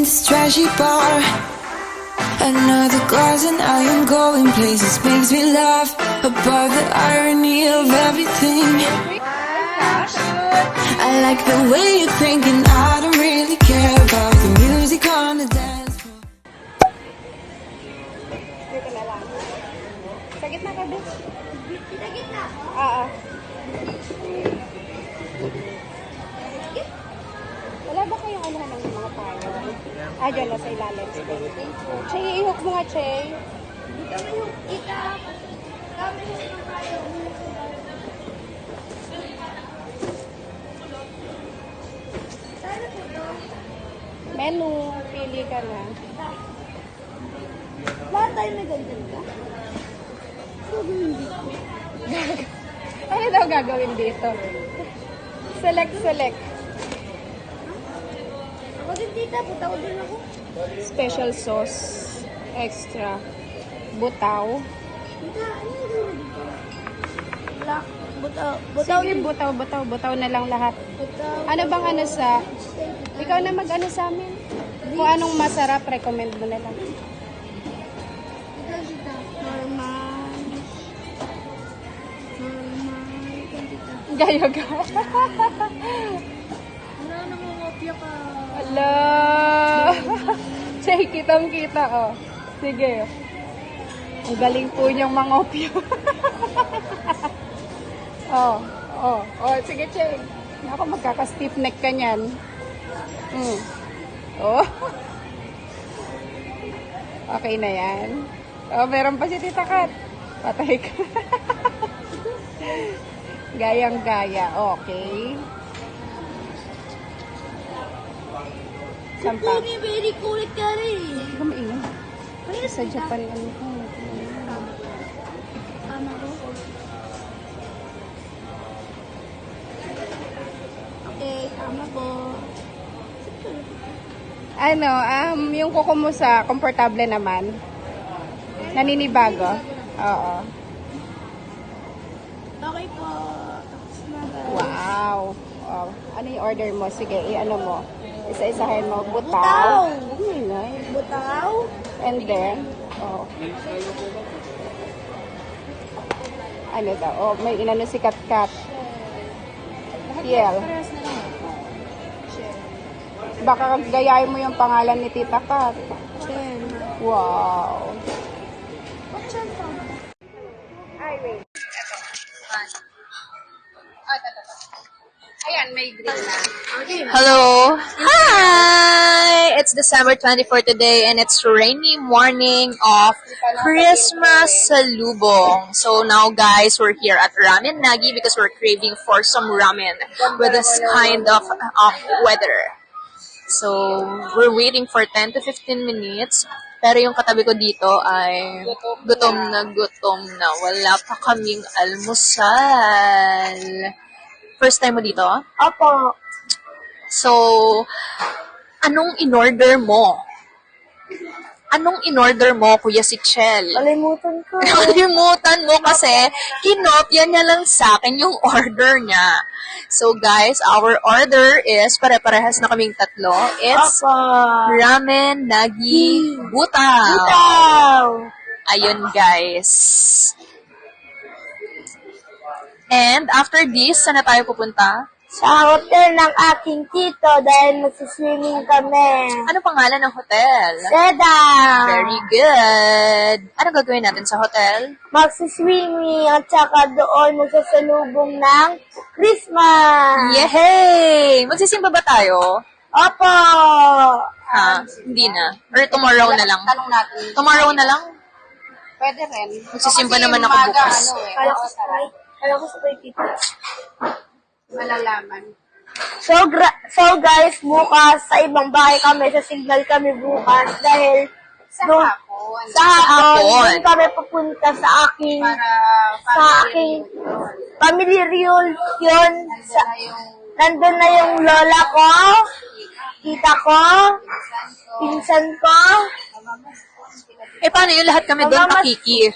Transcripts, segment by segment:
this trashy bar. Another glass and I am going places. Makes me laugh about the irony of everything. I like the way you're thinking. I don't really care about the music on the dance floor. Dito na lang. Sa gitna ka, bitch. Sa gitna? Oo. Wala ba kayong anuhan ng mga tayo? Ah, dyan na sa ilalim. Che, i-hook mo nga, Che. Dito mo yung kita. Kami yung tayo. Menu, pili ka na. Lahat tayo may ganyan ka? Gagawin dito. Ano daw gagawin dito? Select. Ako din tita, butaw din ako. Special sauce. Extra. Butaw. Tita, ano yung gawin dito? Black. Butaw. Sige, butaw na lang lahat. Butaw. Ano bang ano sa... Ikaw na mag-ano sa amin. Kung anong masarap, recommend mo na lang. Gaya ka. Wala, nangungopya ka. Ala. Say, kitang-kita, oh. Sige. Ang galing po niyang mangopya. Oh. Sige, Che. Ako, magkaka-stiff neck ka niyan. Oh. Okay na yan. Oh, meron pa si Tita Kat. Patay ka. Gayang-gaya. Okay. Sampa. Very cool ka rin. Hindi ka maingay. Sa Japan, ano ko. Tama ko. Okay, tama po. Ano, yung kuko mo sa komportable naman. Naninibago. Oo. Okay po. Wow. Ano yung order mo? Sige, i-ano mo. Isa-isahin mo. Butaw. Butaw. And then, ano daw? Oh, may inano si Kat-Kat. Kiel. Baka gayahin mo yung pangalan ni Tita Kat. Chen. Wow. Ayan, may green na. Hello. Hi! It's December 24 today and it's rainy morning of Christmas Salubong. So now guys, we're here at Ramen Nagi because we're craving for some ramen with this kind of weather. So we're waiting for 10 to 15 minutes. Pero yung katabi ko dito ay gutom na. Wala pa kaming almusal. First time mo dito? Opo. So, anong in-order mo? Kuya si Chel? Kalimutan ko. Kalimutan mo kasi kinopya niya lang sa akin yung order niya. So guys, our order is pare-parehas na kaming tatlo. It's ramen, nagi, butaw. Butaw. Ayun guys. And after this, saan na tayo pupunta? Sa hotel ng aking tito dahil magsiswimming kami. Ano pangalan ng hotel? Seda! Very good. Ano gagawin natin sa hotel? Magsiswimming at saka doon magsasalubong ng Christmas! Yay! Magsisimba ba tayo? Opo! Ha? Hindi na. Or tomorrow na lang? Tanong natin. Tomorrow na lang? Pwede rin. Magsisimba naman ako bukas. Kala ko sa tito. Malalaman. So guys, bukas sa ibang bahay kami, sa signal kami bukas dahil Sa doon- hapon. sa hapon, hapon. doon kami papunta sa aking family reunion. Nandun na yung lola ko, tita ko, pinsan ko. Eh, paano yung lahat kami doon pakiki?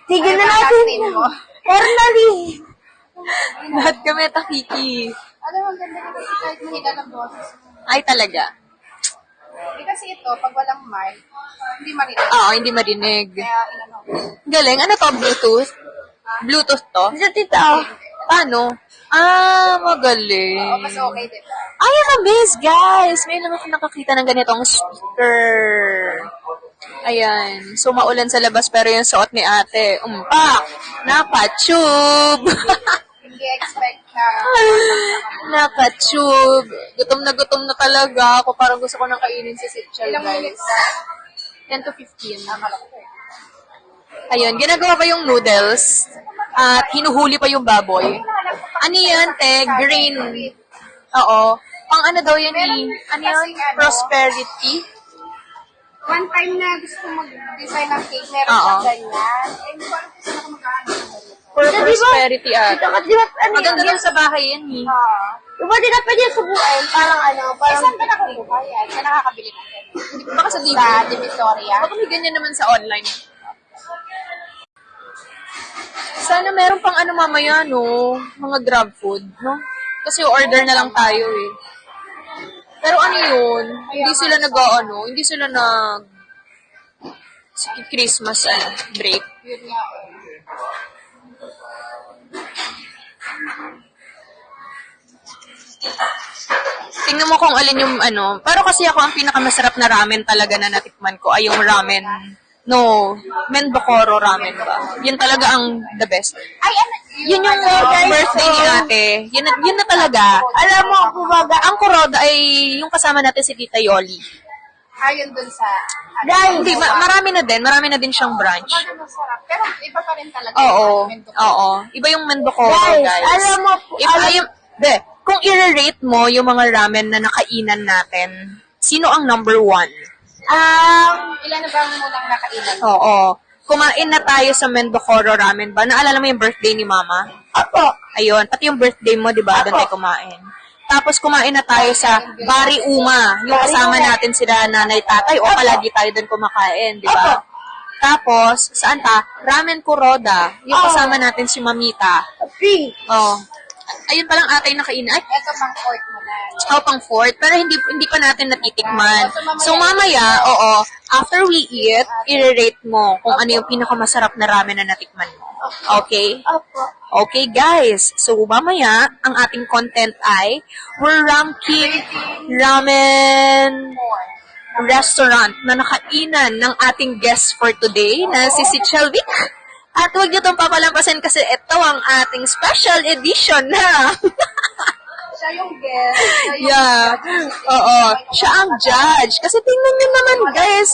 Sige na natin. Ernally. Lahat kami takiki. Ano ang ganda kasi kahit mahina ng boses. Ay, talaga. Kasi ito, pag walang mic, hindi marinig. Oo, hindi marinig. Kaya, inano. Galing. Ano to? Bluetooth? Bluetooth to? Sa tita. Paano? Magaling. Mas okay, diba? Ay, amaze, guys! May lang ako nakakita ng ganitong speaker. Ayan. So, maulan sa labas pero yung suot ni ate, umpak! Nakatube! Hindi expect na Nakatube! Gutom na talaga ako. Parang gusto ko nang kainin si Sitchell, ilang guys. minutes na. 10 to 15. Ayun, ginagawa pa yung noodles at hinuhuli pa yung baboy. Ano yan, te? Green. Oo. Pang ano daw yun ni? Ano yun? Prosperity? One time na gusto mag-design ng cake, meron Oo. siyang ganyan. Eh, hindi ko alam kung saan ako magkakaano. For prosperity at. Tita, di ba, ano Maganda yun? lang sa bahay yan eh. Di ba, di na pwede subuin? Parang ano, Eh, parang... saan ka nakukuha yan? Saan nakakabili natin? Baka sa Sa Divi. De Victoria. Baka may ganyan naman sa online. Sana meron pang ano mamaya, no? Mga grab food, no? Kasi order na lang tayo eh. Pero ano yun? Hindi sila nag-ano, hindi sila nag Christmas break. Yun nga. Tingnan mo kung alin yung ano. Pero kasi ako, ang pinakamasarap na ramen talaga na natikman ko ay yung ramen. No, Mendocoro ramen ba? Yun talaga ang the best. Ay, ano? Yun yung birthday ni ate. Yun na talaga. Alam mo, kumbaga, Ang Kuroda ay yung kasama natin si Tita Yoli. Ayun dun sa... Guys, Hindi, marami na din siyang branch. Ano masarap. Pero iba pa rin talaga. Oo, yung Mendocoro. oo. Iba yung Mendocoro, Guys, guys. alam mo, Kung i-rate mo yung mga ramen na nakainan natin, sino ang number 1? Ilan na bang munang nakailan? Oo. Kumain na tayo sa Mendocoro ramen ba? Naalala mo yung birthday ni Mama? ako, Ayun, pati yung birthday mo, di ba? Doon tayo kumain. Tapos kumain na tayo sa Bari Uma. Yung kasama natin sila nanay tatay o palagi tayo doon kumakain, di ba? Tapos, saan ta? Ramen Kuroda. Yung kasama natin si Mamita. free. Oh. Ayun palang atay na kainin. Ay, Ito pang court mo na. pang fourth. Pero hindi pa natin natitikman. So, mamaya, oo, after we eat, i-rate mo kung ano yung pinakamasarap na ramen na natikman mo. Okay? Opo. Okay, guys. So, mamaya, ang ating content ay we're ranking ramen restaurant na nakainan ng ating guest for today na si Chelvic. At huwag niyo itong papalampasin kasi ito ang ating special edition na. Siya yung guest. Siya yung Yeah. Oo. Siya ang judge. Kasi tingnan niyo naman, guys.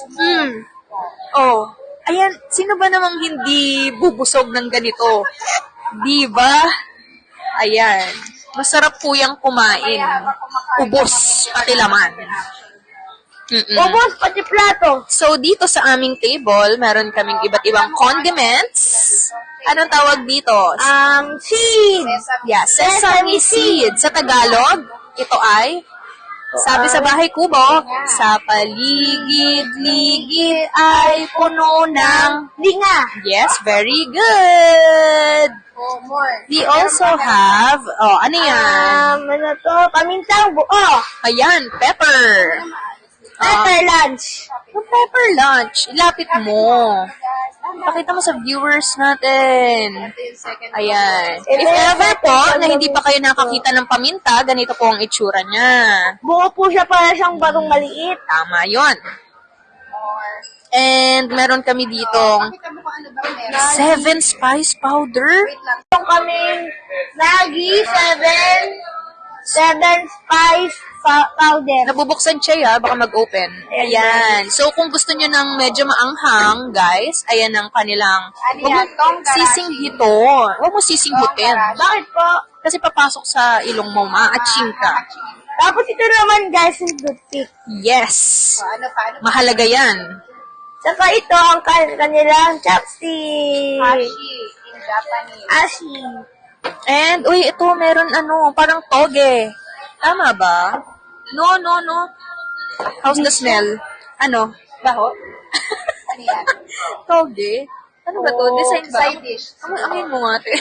Oh. Ayan, sino ba namang hindi bubusog ng ganito? Di ba? Ayan. Masarap po yung kumain. Ubos, pati laman. Ubos, pati plato. So, dito sa aming table, meron kaming iba't ibang condiments. Anong tawag dito? Seed. Yeah, sesame seed. Sa Tagalog, ito ay, sabi sa bahay kubo, sa paligid-ligid ay puno ng... Linga. Yes, very good. Oh, more. We also have, ano yan? Ano to? Pamintang buo. Ayan, pepper. Pepper lunch. Yung pepper lunch, ilapit mo. Pakita mo sa viewers natin. Ito yung second. Ayan. If ever po na hindi pa kayo nakakita ng paminta, ganito po ang itsura niya. Buo po siya para siyang bagong maliit. Tama yon. More. And meron kami ditong Pakita mo kung ano ba meron. 7 spice powder. Wait lang. Yung kaming Maggi 7 spice powder. Nabubuksan siya, baka mag-open. Ayan. So, kung gusto nyo ng medyo maanghang, guys, ayan ang kanilang... Ano Huwag yan? mo Tongkarachi. sisinghiton. Huwag mo sisinghutin. Bakit po? Kasi papasok sa ilong mo, maaaching ka. Tapos ito naman guys, yung toothpick. Yes. Ano pa? Ano pa? Mahalaga yan. Saka ito ang kanilang chopstick. Hashi in Japanese. Ashi. And, uy, ito, meron parang toge. Tama ba? No. How's the smell? Ano? Baho? Ano yan? Toge? Ano ba to? Design ba? Side dish. Amoy mo nga, te.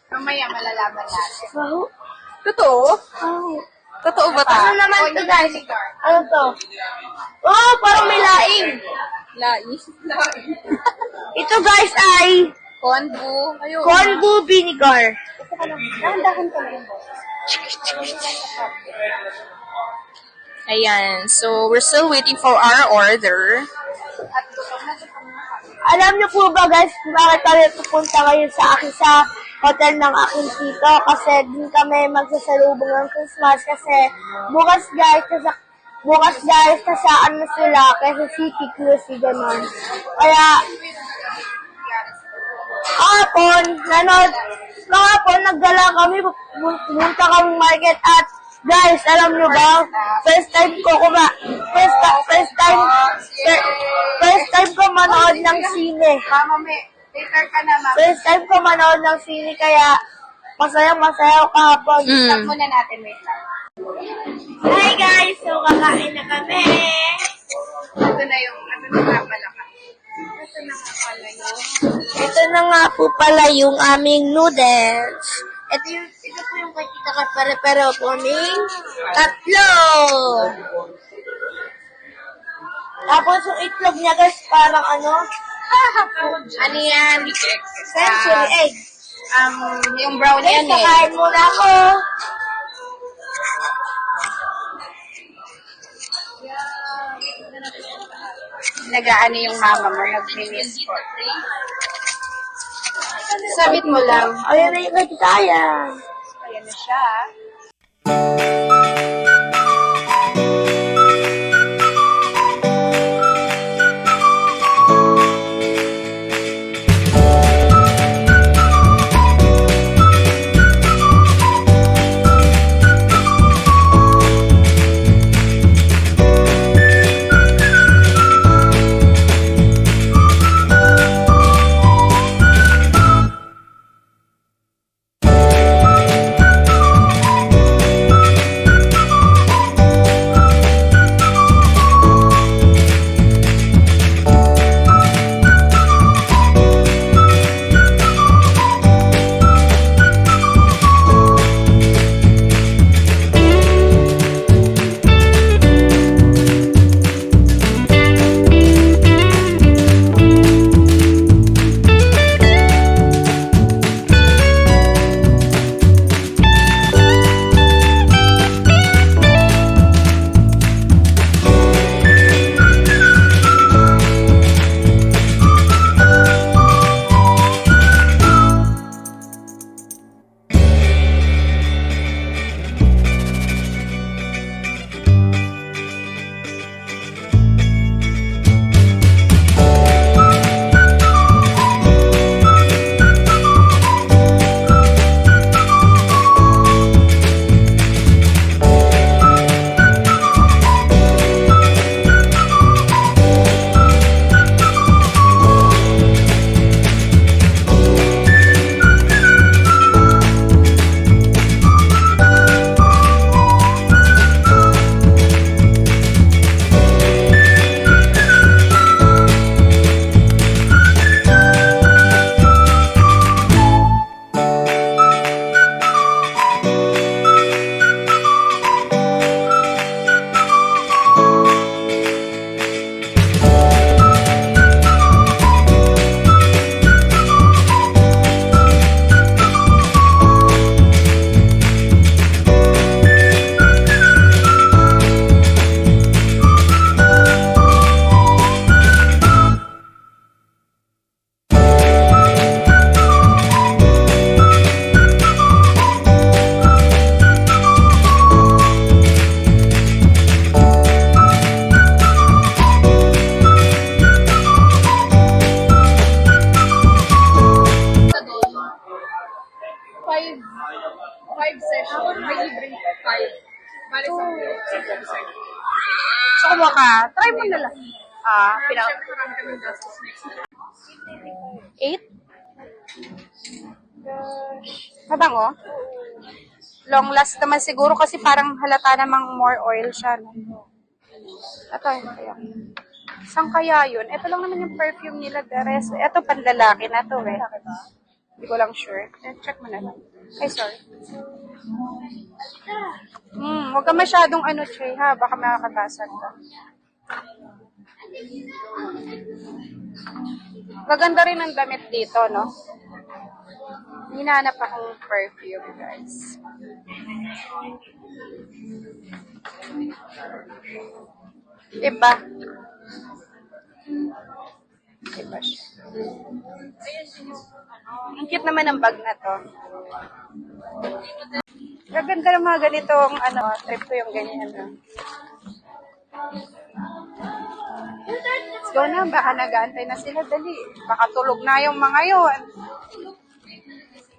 Mamaya malalaman natin. Wow. Totoo? Wow. Totoo ba Ano ta? naman to, guys? Ano to? Oh, parang may laing. Lais. Ito, guys, ay Konbu. Ayun. Konbu vinegar. Dahan-dahan ka lang. Ayan. So, we're still waiting for our order. Alam niyo po ba, guys, kung bakit kami pupunta ngayon sa hotel ng aking tito? Kasi din kami magsasalubong ng Christmas. Kasi bukas, guys, kasi ano sila, kasi City Cruise, gano'n. Kaya, kahapon, nagdala kami, pumunta kami market at guys, alam nyo ba, first time ko manood ng sine. Mama, later ka na, mama. First time ko manood ng sine, kaya masaya ako kahapon. Mm. Muna natin, wait lang. Hi guys, so kakain na kami. Ito na nga pala ka. Ito na nga po pala yung aming noodles. Ito po yung kakita ka pero kaming tatlo. Tapos yung itlog niya guys, parang ano? Ano yan? Century egg. Yung brown Guys, yan eh. kakain muna ako. Nag-aano yung mama mo, nag-miss ko. Sabit mo lang. Ayun na yung katisayan. Ayan na siya. Five session. May libreng 5. Bali sa Sawa ka. Try mo na lang. Siyempre marami kaming gastos next week. 8? Mabango? Long last naman siguro kasi parang halata namang more oil siya. No? Ito, kaya. Saan kaya yun? Ito lang naman yung perfume nila, the rest. Ito, panlalaki na to eh. Hindi ko lang sure. Check mo na lang. Ay, sorry. Huwag ka masyadong Che, ha? Baka makakatasan ka. Maganda rin ang damit dito, no? Hinahanap akong perfume, guys. Iba. Iba siya. Ang cute naman ng bag na to. Gaganda ng mga ganitong, trip ko yung ganyan. Let's go na, baka nag-aantay na sila, dali. Baka tulog na yung mga yun.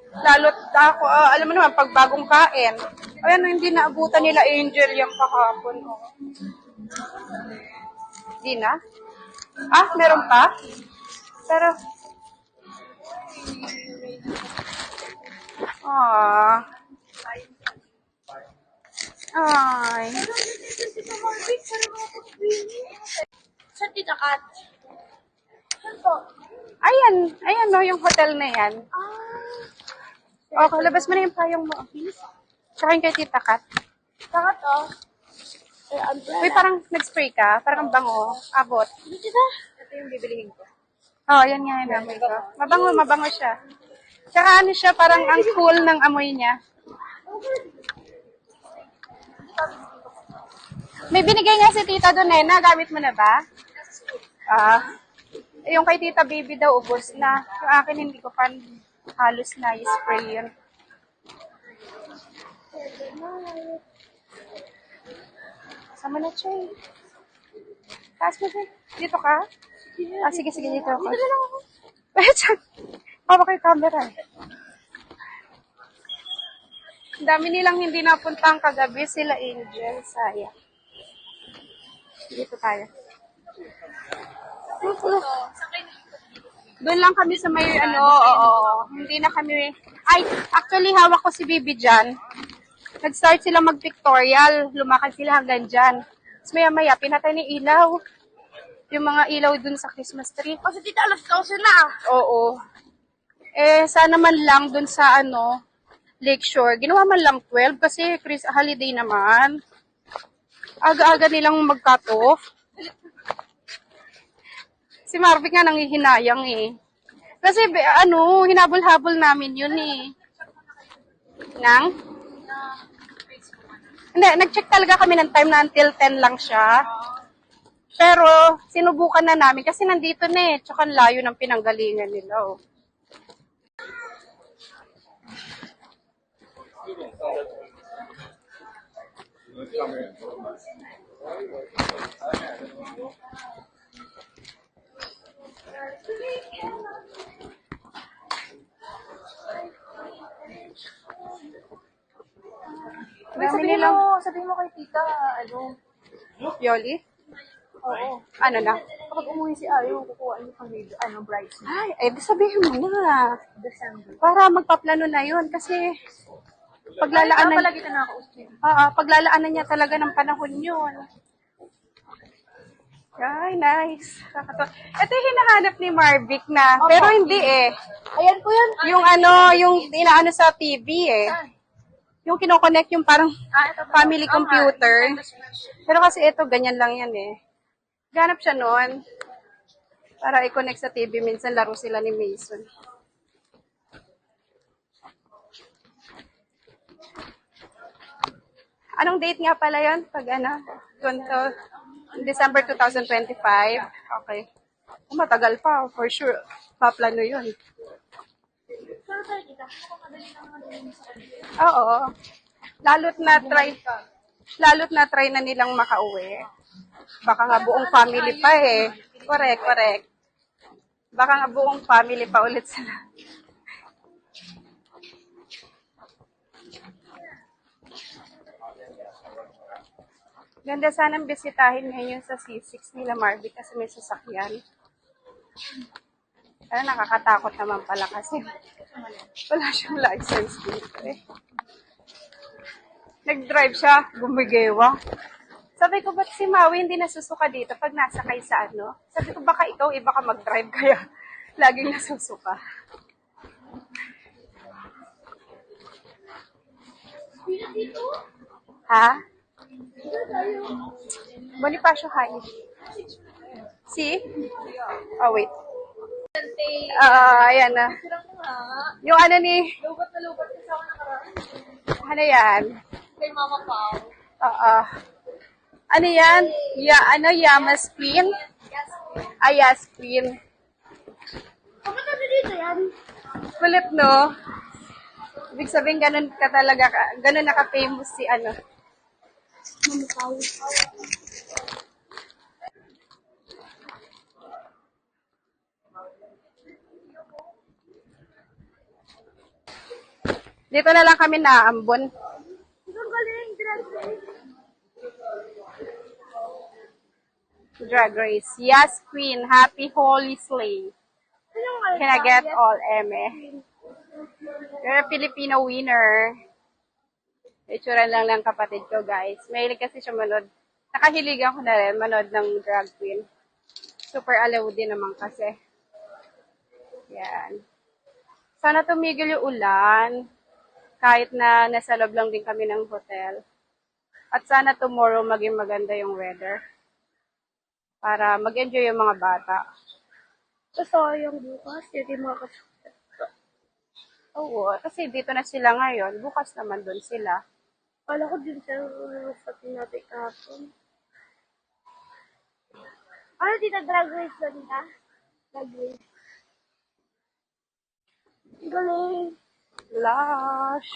Lalo't ako, alam mo naman, pag bagong kain, ayan, hindi naabutan nila Angel yung kahapon. Oh. Hindi na? Meron pa? Pero, ay. Saan Tita Kat? Ayan no, yung hotel na yan. Okay, labas mo na yung payong mo. Tsaka yung kay Tita Kat. Tita Kat, umbrella. Uy, parang nag-spray ka. Parang ang bango. Abot. Tita. Ito yung bibilihin ko. Yan nga yung amoy ko. Mabango siya. Tsaka siya, parang ang cool ng amoy niya. May binigay nga si Tita doon nagamit mo na ba? Yung kay Tita Baby daw, ubos na. Yung akin, hindi ko pa halos na i-spray yun. Sama na, Choy. Taas mo, Choy. Dito ka? Sige, dito ako. Hawak ko yung camera. Ang dami nilang hindi napuntang kagabi sila Angel. Sayang. Dito tayo. Doon lang kami sa may hindi na kami, actually hawak ko si Bibi dyan. Nag-start sila mag-pictorial, lumakad sila hanggang dyan. Tapos maya-maya, pinatay ni ilaw. Yung mga ilaw dun sa Christmas tree. Kasi Tita, alas 12 na. Oo. Sana man lang dun sa Lakeshore. Ginawa man lang 12 kasi holiday naman. Aga-aga nilang mag-cut off. Si Marvick nga nanghihinayang Kasi hinabol-habol namin yun Hindi, nag-check talaga kami ng time na until 10 lang siya. Pero, sinubukan na namin kasi nandito na tsaka layo ng pinanggalingan nila Sabihin mo kay Tita, Yoli? Oo. Ano na? Kapag umuwi si Ayo, kukuha niyo pang bridesmaid. Di sabihin mo na. December. Para magpaplano na yun kasi paglalaanan Palagi ka nakausap. paglalaanan niya talaga ng panahon yun. Ay, nice. Ito yung hinahanap ni Marvick na. Pero hindi Ayan po yan. Yung inaano sa TV Yung kinoconnect yung parang family computer. Pero kasi ito, ganyan lang yan Ganap siya noon. Para i-connect sa TV. Minsan laro sila ni Mason. Anong date nga pala yun? Pag December 2025. Okay. Matagal pa, for sure. Paplano yun. Oo. Lalo't na try na nilang makauwi. Baka nga buong family pa Correct. Baka nga buong family pa ulit sila. Ganda sanang bisitahin ngayon sa C6 nila Marvick kasi may sasakyan. Pero nakakatakot naman pala kasi wala siyang license dito Nag-drive siya, gumigewa. Sabi ko, ba't si Maui hindi nasusuka dito pag nasakay sa Sabi ko, baka ikaw iba ka mag-drive kaya laging nasusuka. Ha? Bonifacio High. See? Oh, wait. Ayan na. Yung ano ni... Ano yan? Kay Mama Pao. Ano yan? Yamas Queen? Yas Queen. Kapag dito yan? Kulit, no? Ibig sabihin, ganun ka talaga, ganun naka-famous si ano. Dito na lang kami naambon. Ang galing, drag race. Drag Race. Yes, Queen. Happy Holy Slay. Can I get all, Eme? You're a Filipino winner. Itsura lang ng kapatid ko, guys. Mahilig kasi siya manood. Nakahiligan ko na rin manood ng drag queen. Super alaw din naman kasi. Yan. Sana tumigil yung ulan. Kahit na nasa loob lang din kami ng hotel. At sana tomorrow maging maganda yung weather. Para mag-enjoy yung mga bata. Gusto ko yung bukas. Hindi mo ako. Oo, kasi dito na sila ngayon. Bukas naman doon sila. Kala ko din sa natin kahapon. Ano dito, drag race ba dito? Drag race. Galing. Lush.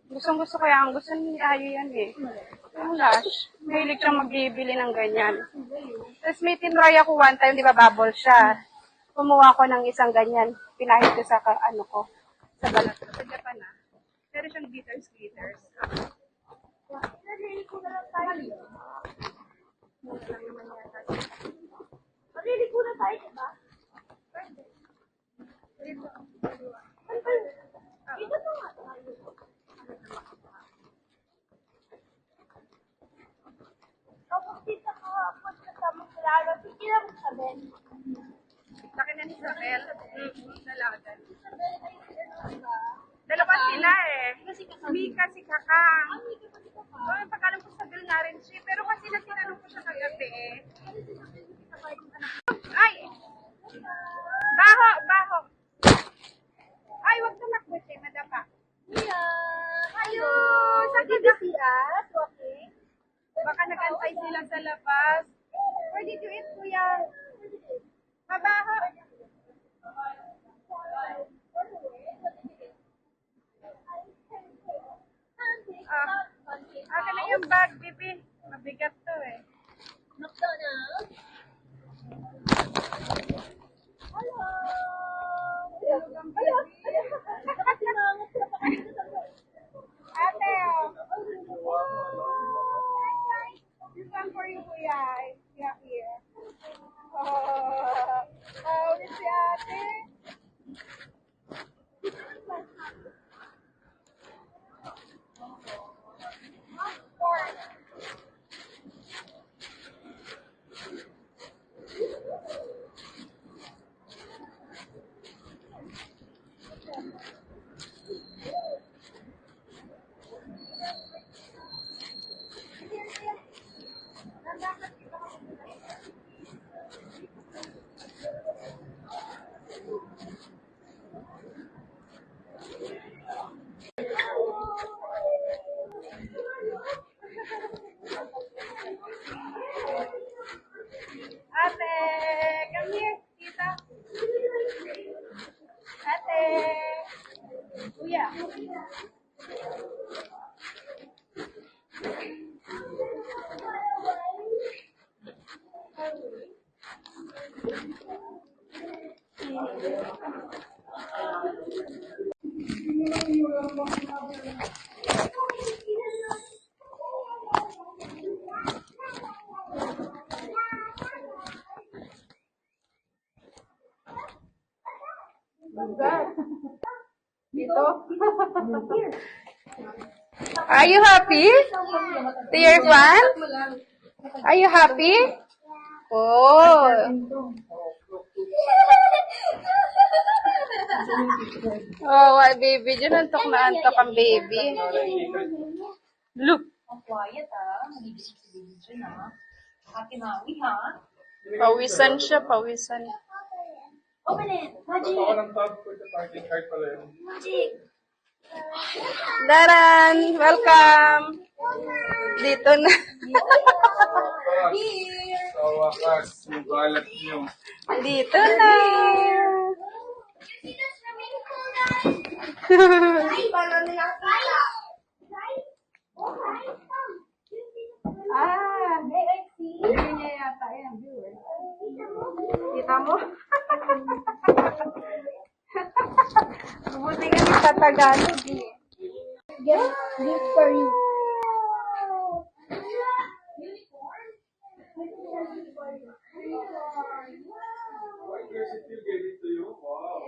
Gusto ko yan. Gusto ni Ayo yan eh. Yung Lush. Mahilig siyang magbibili ng ganyan. Tapos may tinry ako one time, di ba, bubble siya. Kumuha ko ng isang ganyan. Pinahid ko sa ano ko. Sa balat ko. Sa Japan na. Pero siyang glitters. Nalili ko na lang tayo. Nalili ko na tayo, diba? Ito to nga tayo. Kapag dito ka pagkasama sa lalo, sige lang sabihin. Laki na ni Isabel. Dalagan. Dalawa sila eh. Mika si Kakang. So, yung pagkalam ko sa Bill na rin siya. Pero kasi natinanong ko siya kagabi eh. Ay! Baho! Ay, wag tumakbo siya. Madapa. Ayun! Sakit na siya. Baka nag-antay sila sa labas. Pwede to eat, kuya. Mabaho. Akin na yung bag, bibi. Mabigat to eh. Ate, this one for you, kuya. Yeah, here. Oh, this si ate. Ate, come here, tita. Ate. Kuya. Dito. Are you happy? To your fan? Are you happy? Oh. Oh, why baby? Diyan antok na antok ang baby. Look. Pawisan siya, pawisan. Daran, welcome. Dito na. Sa wakas, yung balat nyo. Dito na. Hindi niya yata yan, viewer. Kita mo? Buti ka ni sa Tagalog eh. Gift for you. Why does it feel gave it to you? Wow.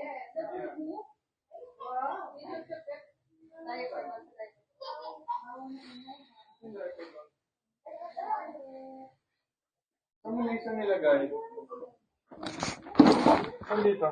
Ano yung isang nilagay? Saan dito?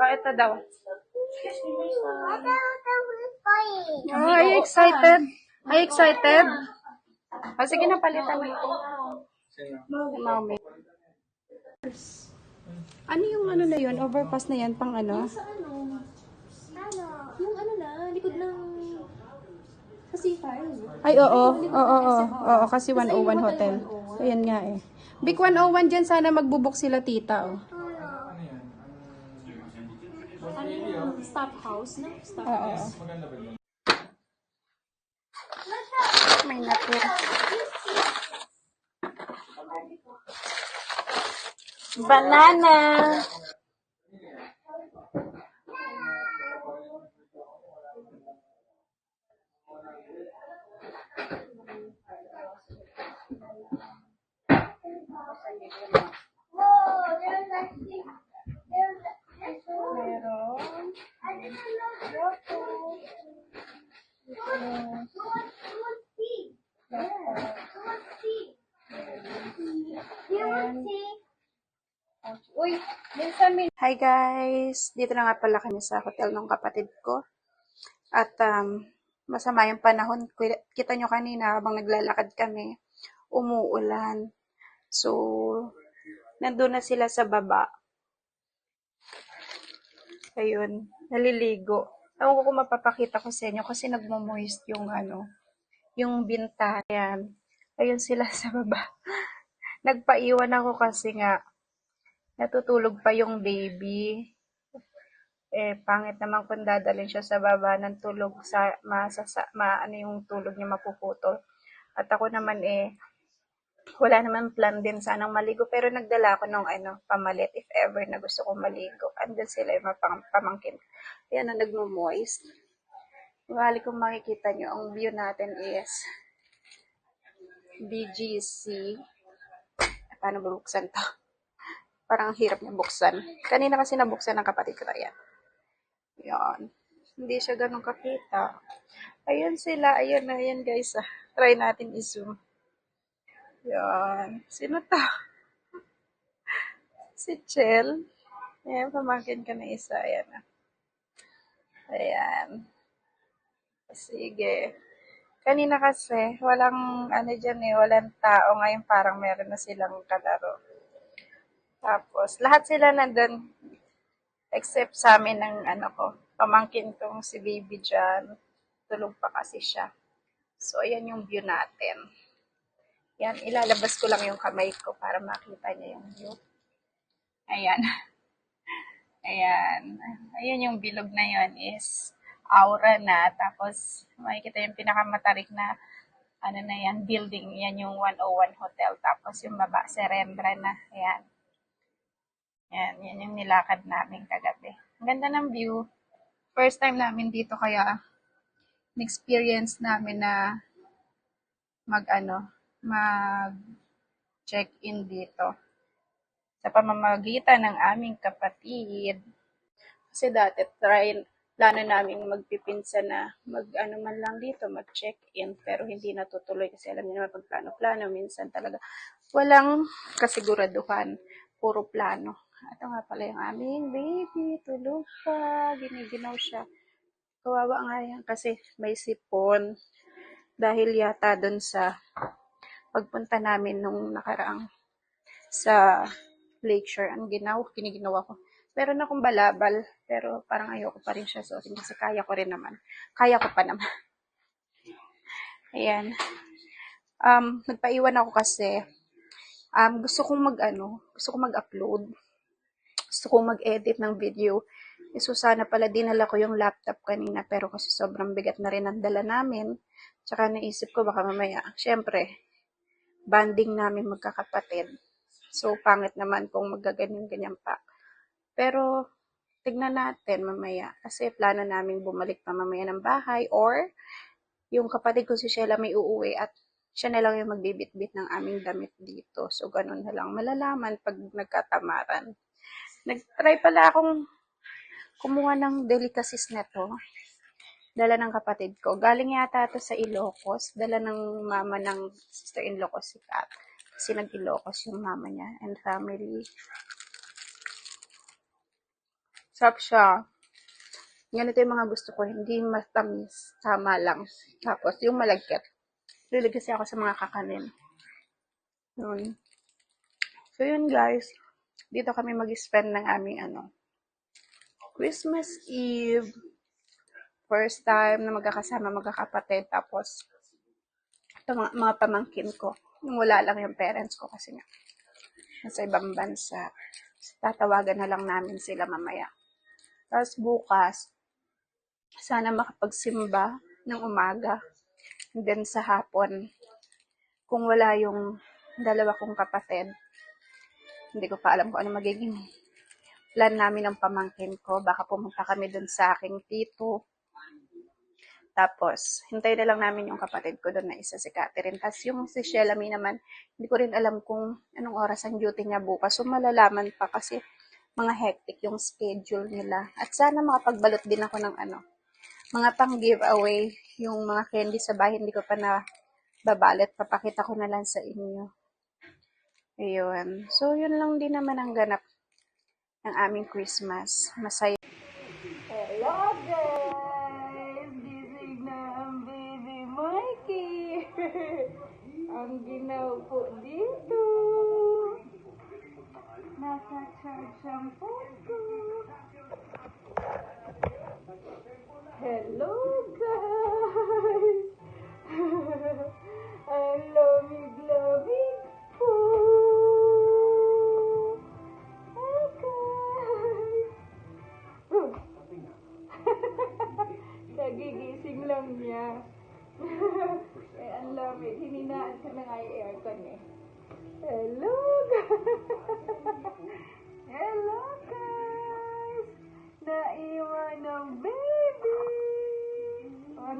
Ito daw. Oh, are you excited? Are you excited? Oh, sige na, palitan na. Mami. Ano yung ano na yun? Overpass na yan, pang ano? Yung ano na, likod ng Pacific. Ay, oo. Oo, kasi 101 Hotel. Ayan nga eh. Big 101 dyan, sana magbubuk sila tita, oh. Ano yung staff house na? Staff Oo. May natira. Banana. Hi guys! Dito na nga pala kami sa hotel ng kapatid ko. At masama yung panahon. Kita nyo kanina habang naglalakad kami, umuulan. So, nandun na sila sa baba. Ayun, naliligo. Ewan ko kung mapapakita ko sa inyo kasi nagmo-moist yung yung binta. Ayan. Ayun sila sa baba. Nagpaiwan ako kasi nga natutulog pa yung baby. Pangit naman kung dadalhin siya sa baba ng tulog sa ano yung tulog niya mapuputol. At ako naman wala naman plan din sanang maligo pero nagdala ako ng pamalit if ever na gusto kong maligo. Andun sila yung pamangkin. Ayan na nagmo-moist. Bali kung makikita nyo, ang view natin is BGC. Paano bubuksan to? Parang ang hirap niya buksan. Kanina kasi nabuksan ng kapatid ko. Ayan. Yan. Hindi siya ganun kakita. Ayan sila. Ayan guys. Try natin i-zoom. Yan. Sino to? Si Chel. Ayan, pamangkin ka na isa. Ayan. Ayan. Sige. Kanina kasi, walang walang tao. Ngayon parang meron na silang kalaro. Tapos, lahat sila nandun, except sa amin ng pamangkin kong si baby dyan. Tulog pa kasi siya. So, ayan yung view natin. Yan, ilalabas ko lang yung kamay ko para makita niya yung view. Ayan. Ayan. Ayan yung bilog na yun is aura na. Tapos, makikita yung pinakamatarik na building. Yan yung 101 Hotel. Tapos, yung baba, Serembra na. Ayan. Yan yung nilakad namin kagabi. Ang ganda ng view. First time namin dito kaya experience namin na mag check-in dito sa pamamagitan ng aming kapatid. Kasi dati plano namin magpipinsa na man lang dito, mag-check-in, pero hindi natutuloy kasi alam niyo naman pag plano-plano, minsan talaga walang kasiguraduhan, puro plano. Ito nga pala yung aming baby, tulog pa, giniginaw siya. Kawawa nga yan kasi may sipon. Dahil yata dun sa pagpunta namin nung nakaraang sa Lakeshore, kiniginawa ko. Meron akong balabal, pero parang ayoko pa rin siya suotin kasi kaya ko rin naman. Kaya ko pa naman. Ayan. Nagpaiwan ako kasi gusto kong mag-upload. Gusto kong mag-edit ng video. So, sana pala dinala ko yung laptop kanina, pero kasi sobrang bigat na rin ang dala namin. Tsaka naisip ko baka mamaya, syempre, banding namin magkakapatid. So, pangit naman kung magaganyan-ganyan pa. Pero, tignan natin mamaya. Kasi plano namin bumalik pa mamaya ng bahay or yung kapatid ko si Sheila may uuwi at siya na lang yung magbibitbit ng aming damit dito. So, ganun na lang. Malalaman pag nagkatamaran. Nag-try pala akong kumuha ng delicacies neto. Dala ng kapatid ko. Galing yata ito sa Ilocos. Dala ng mama ng sister-in-law ko si Kat. Kasi nag-Ilocos yung mama niya and family. Sarap siya. Ganito yung mga gusto ko. Hindi matamis. Tama lang. Tapos yung malagkit. Lilig kasi ako sa mga kakanin. Yun. So yun guys. Dito kami mag-spend ng aming Christmas Eve. First time na magkakasama magkakapatid. Tapos ito mga pamangkin ko. Wala lang yung parents ko kasi nga nasa ibang bansa. Tatawagan na lang namin sila mamaya. Tapos bukas, sana makapagsimba ng umaga. And then sa hapon, kung wala yung dalawa kong kapatid, hindi ko pa alam kung ano magiging plan namin ng pamangkin ko. Baka pumunta kami dun sa aking tito. Tapos, hintayin na lang namin yung kapatid ko doon na isa si Catherine. Tapos yung si Shelamy naman, hindi ko rin alam kung anong oras ang duty niya bukas. So, malalaman pa kasi mga hectic yung schedule nila. At sana makapagbalot din ako ng mga pang giveaway. Yung mga candy sa bahay, hindi ko pa na babalot. Papakita ko na lang sa inyo. Ayun. So, yun lang din naman ang ganap ng aming Christmas. Masaya. Hello guys! Gising na ang baby Mikey! Ang ginaw po dito. Nasa charge ang phone ko. Hello guys! Ang lamig-lamig po! Hi guys! Kagigising lang niya. Eh, ang lamig. Hininaan ko na nga yung aircon eh. Hello guys! Hello guys! Naiwan ng baby! Oh,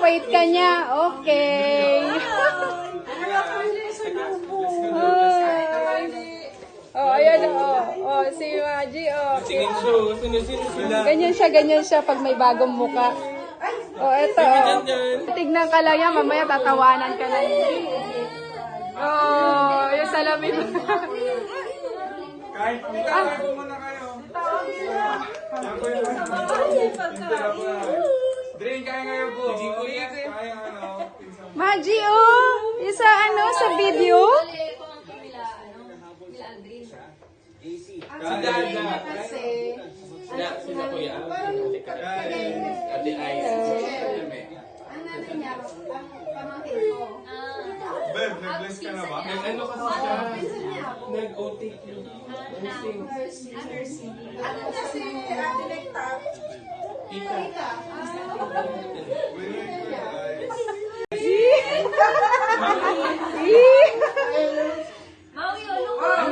Pinapait ka niya. Okay. Oh, ayan oh. Si Maji, oh. Ganyan siya pag may bagong muka. Oh, eto, oh. Tignan ka lang yan, mamaya tatawanan ka lang. Oh, yung salamin. Kahit ko muna kayo. Drink kaya ngayon po. Kaya ano. Maji, oh. Isa sa video. Sila kuya. Ate Ice. Babe, nag-bless ka na ba? Nag-ano kasi siya? Nag-OTQ.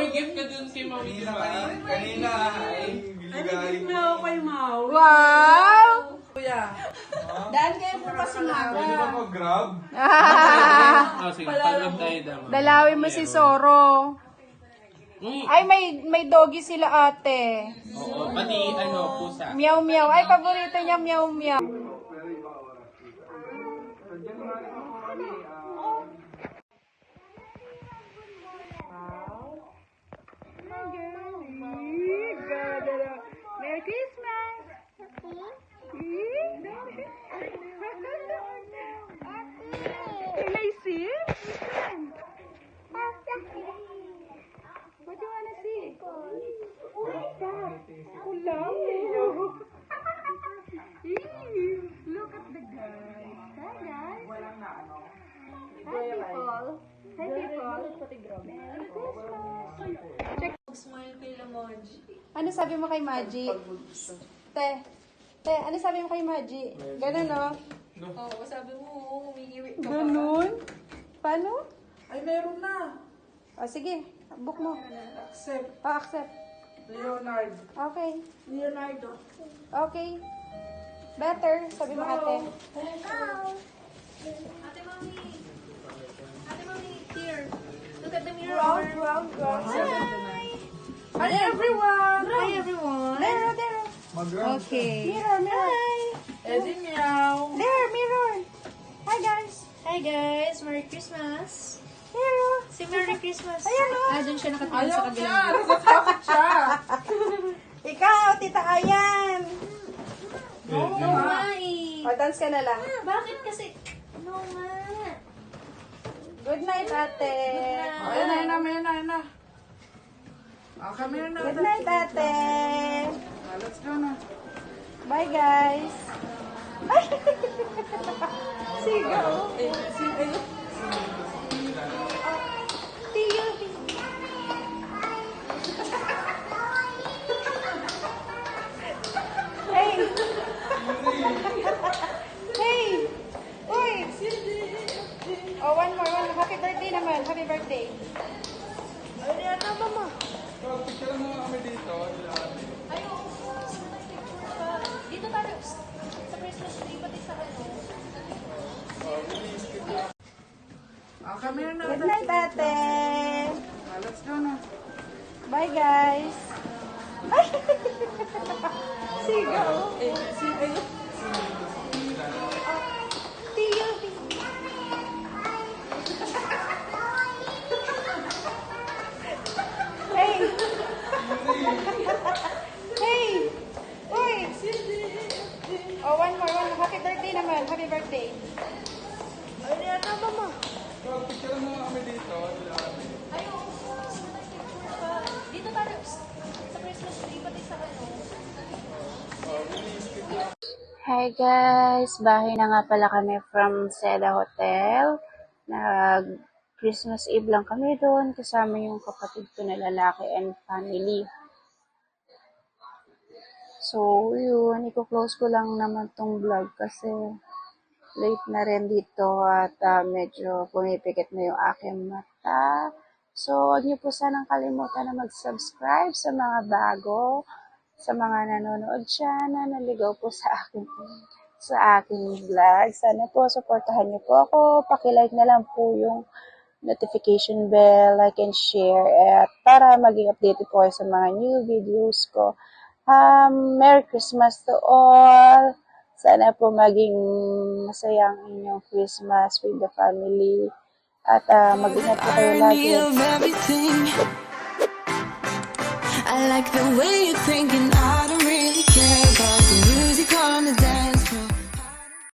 May gift ka dun kay Mami. Kanina ay biligay. Wow! Pwede ba mag-grab? Sige, pag-grab tayo daman. Dalawin mo si Soro. Ay, may doggy sila ate. Oo, pati pusa. Meow meow. Ay, paborito niya meow meow. Merry Christmas! Can I see? What do you wanna see? Oh my God! Hello! Look at the guys. Hi guys! Hi people! Hi people! Merry Christmas! Check. Ano sabi mo kay Maji? Te, ano sabi mo kay Maji? Ganun, no? Oo, sabi mo, humihiwi ka. Ganun? Paano? Ay, meron na. O, sige. Book mo. Accept. Accept. Leonard. Okay. Leonardo. Okay. Better, sabi mo ate. Ate Mami, here. Look at the mirror. Round. Hi everyone! Hi, everyone. There. Okay. Mirror. Eddie Meow. There, mirror. Hi guys. Hi, guys. Merry Christmas. Mirror. Say Merry Christmas. Ayan o. Doon siya nakatingin sa Ayaw kabila. siya. Natatakot siya. Ikaw, tita Ayan. Oo nga eh. O, dance ka na lang. Bakit kasi? No nga. Good night, ate. Ayun na. Come here na. Good night, ate. Let's go na. Bye, guys. Ay! Sigaw. Tiyo. Hey! Hey! Uy! Oh, one more. Happy birthday naman. Happy birthday. Ay, ano, mama? Picture mo kami dito. Dito tayo. Sa Christmas tree, pati sa ano. Come here na. Good night, ate. Let's go na. Bye, guys. Ay! Sigaw. Tiyo. Hey! Hey! Uy! Oh, one more. Happy birthday naman. Happy birthday. Ay, ano, mama? Picture mo kami dito. Dito tayo. Sa Christmas tree, pati sa ano. Hi guys! Bahay na nga pala kami from Seda Hotel. Christmas Eve lang kami doon kasama yung kapatid ko na lalaki and family. So, yun. Iko-close ko lang naman tong vlog kasi late na rin dito at medyo pumipikit na yung aking mata. So, huwag niyo po sanang kalimutan na mag-subscribe sa mga bago, sa mga nanonood siya na naligaw po sa akin. sa aking vlog. Sana po, supportahan niyo po ako. Pakilike na lang po yung notification bell, like and share, at para maging updated po kayo sa mga new videos ko. Merry Christmas to all! Sana po maging masaya ang inyong Christmas with the family. At mag-ingat po kayo Irony lagi. of everything. I like the way you're thinking.